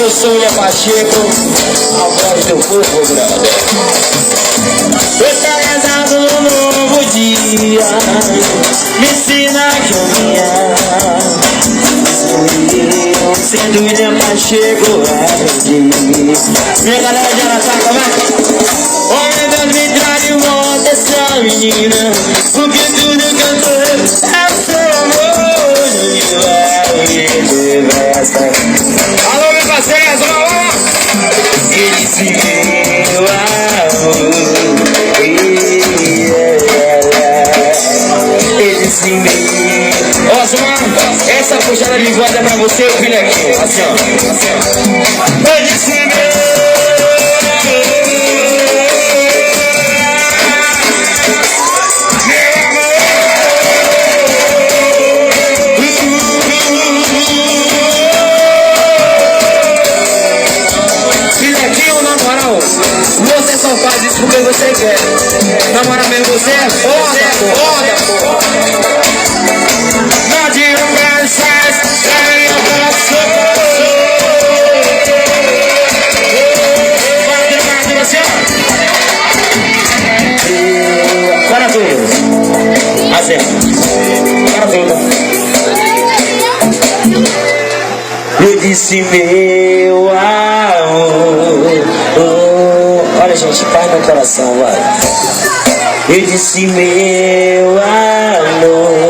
Eu sou William Pacheco, a voz do povo, brother. Eu tô casado no novo dia, me ensina a caminhar. Sendo William Pacheco, aprendi. Minha galera de Araçá, vai! Oh meu Deus, me traz de volta essa menina, porque tudo que eu tô é seu amor. Alô, meu parceiro, ele se meu amor, ele se meu. Ó, Zuma, essa puxada de voz é pra você, filho, aqui, assim, ó. Ele se meu. Você só faz isso porque você quer. Namora mesmo, você é foda, foda. Não de um francês, sai a coração. Para tudo. Assim. Para tudo. Eu disse meu amor. Olha, gente, paz no coração, vai. Eu disse meu amor.